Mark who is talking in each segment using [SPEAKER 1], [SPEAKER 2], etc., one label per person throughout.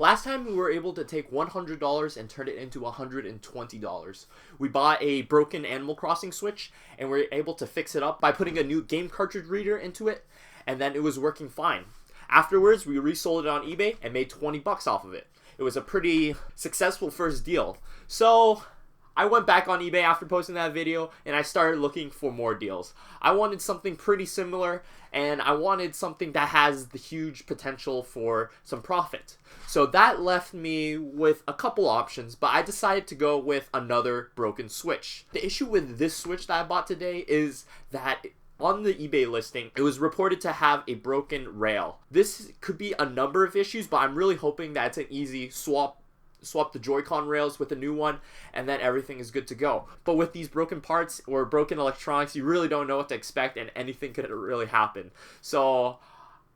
[SPEAKER 1] Last time we were able to take $100 and turn it into $120. We bought a broken Animal Crossing Switch and we were able to fix it up by putting a new game cartridge reader into it, and then it was working fine. Afterwards, we resold it on eBay and made 20 bucks off of it. It was a pretty successful first deal. So I went back on eBay after posting that video and I started looking for more deals. I wanted something pretty similar, and I wanted something that has the huge potential for some profit. So that left me with a couple options, but I decided to go with another broken Switch. The issue with this Switch that I bought today is that on the eBay listing, it was reported to have a broken rail. This could be a number of issues, but I'm really hoping that it's an easy swap the joycon rails with a new one, and then everything is good to go. But with these broken parts or broken electronics, you really don't know what to expect, and anything could really happen. So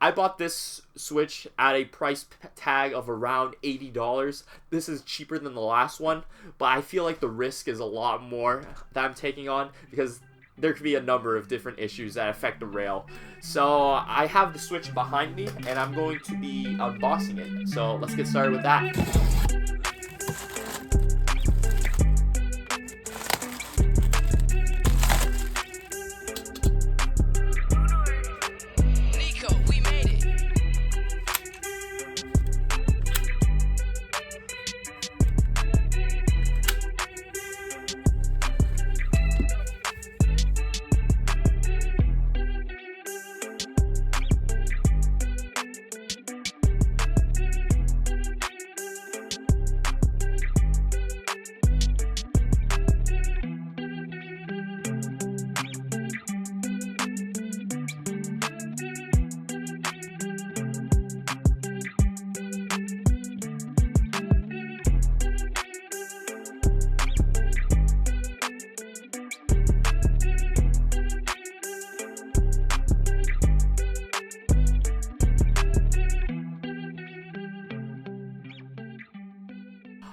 [SPEAKER 1] I bought this Switch at a price tag of around $80. This is cheaper than the last one, but I feel like the risk is a lot more that I'm taking on because there could be a number of different issues that affect the rail. So I have the Switch behind me and I'm going to be unboxing it. So let's get started with that.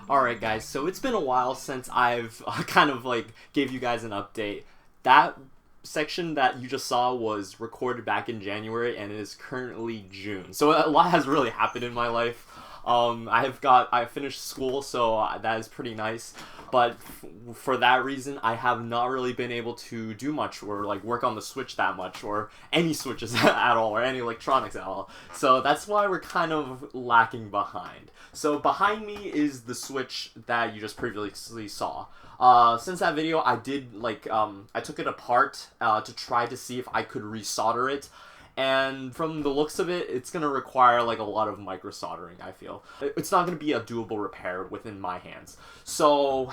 [SPEAKER 1] Alright guys, so it's been a while since I've kind of like gave you guys an update. That section that you just saw was recorded back in January and it is currently June. So a lot has really happened in my life. I finished school, so that is pretty nice. But for that reason, I have not really been able to do much or like work on the Switch that much, or any Switches at all, or any electronics at all. So that's why we're kind of lacking behind. So behind me is the Switch that you just previously saw. Since that video, I did I took it apart to try to see if I could resolder it. And from the looks of it, it's going to require like a lot of micro soldering, I feel. It's not going to be a doable repair within my hands. So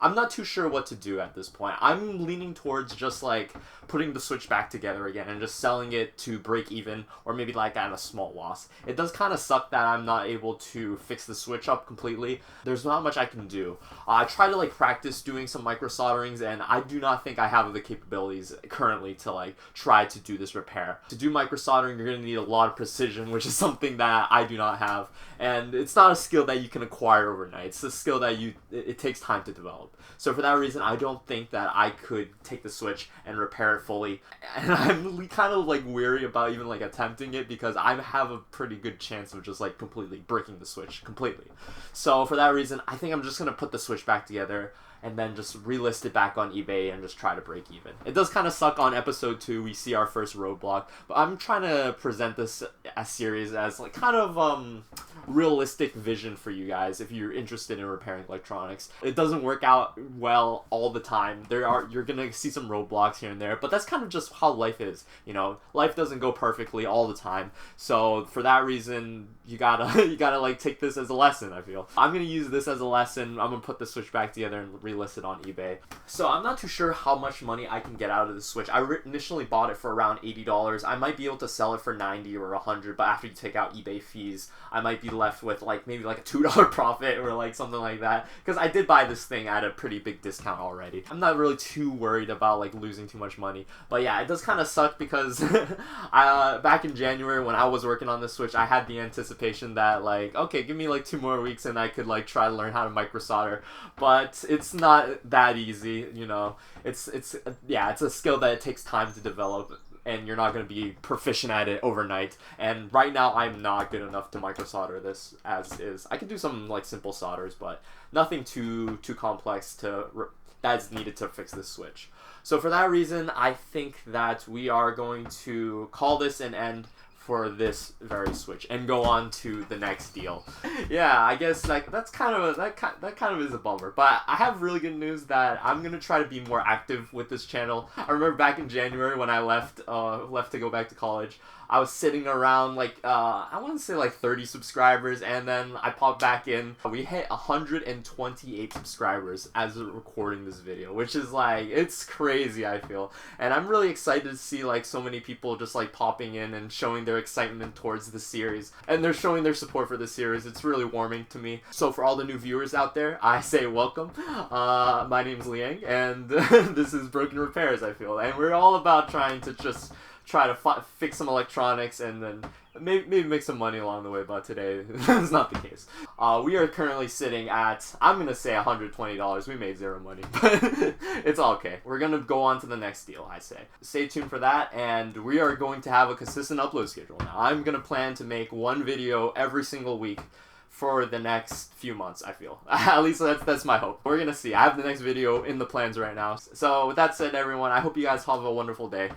[SPEAKER 1] I'm not too sure what to do at this point. I'm leaning towards just like putting the Switch back together again and just selling it to break even, or maybe like at a small loss. It does kind of suck that I'm not able to fix the Switch up completely. There's not much I can do. I try to like practice doing some micro solderings, and I do not think I have the capabilities currently to like try to do this repair. To do micro soldering, you're going to need a lot of precision, which is something that I do not have. And it's not a skill that you can acquire overnight. It's a skill that it takes time to develop. So for that reason, I don't think that I could take the Switch and repair it fully. And I'm kind of like weary about even like attempting it because I have a pretty good chance of just like completely breaking the Switch completely. So for that reason, I think I'm just going to put the Switch back together and then just relist it back on eBay and just try to break even. It does kind of suck on episode 2, we see our first roadblock, but I'm trying to present this series as like kind of realistic vision for you guys if you're interested in repairing electronics. It doesn't work out well all the time. You're gonna see some roadblocks here and there, but that's kind of just how life is. You know, life doesn't go perfectly all the time. So for that reason, you gotta like take this as a lesson, I feel. I'm gonna use this as a lesson. I'm gonna put the Switch back together and relist it on eBay. So I'm not too sure how much money I can get out of the Switch. I initially bought it for around $80. I might be able to sell it for $90 or $100, but after you take out eBay fees, I might be left with like maybe like a $2 profit or like something like that, because I did buy this thing at a pretty big discount already. I'm not really too worried about like losing too much money, but yeah, it does kind of suck because back in January when I was working on the Switch, I had the anticipation that like, okay, give me like 2 more weeks and I could like try to learn how to micro solder, but it's not that easy, you know. It's a skill that it takes time to develop. and you're not going to be proficient at it overnight. And right now, I'm not good enough to micro solder this as is. I can do some like simple solders, but nothing too complex that's needed to fix this switch. So for that reason, I think that we are going to call this an end for this very switch and go on to the next deal. Yeah, I guess like that kind of is a bummer, but I have really good news that I'm gonna try to be more active with this channel. I remember back in January when I left to go back to college, I was sitting around like I want to say like 30 subscribers, and then I popped back in. We hit 128 subscribers as of recording this video, which is like, it's crazy, I feel. And I'm really excited to see like so many people just like popping in and showing their excitement towards the series, and they're showing their support for the series. It's really warming to me. So for all the new viewers out there, I say welcome. My name's Liang, and this is Broken Repairs, I feel, and we're all about trying to just try to fix some electronics and then maybe make some money along the way, but today that's not the case. We are currently sitting at, I'm gonna say $120. We made zero money, but it's all okay. We're gonna go on to the next deal, I say. Stay tuned for that, and we are going to have a consistent upload schedule now. I'm gonna plan to make one video every single week for the next few months, I feel. At least that's my hope. We're gonna see. I have the next video in the plans right now. So with that said, everyone, I hope you guys have a wonderful day.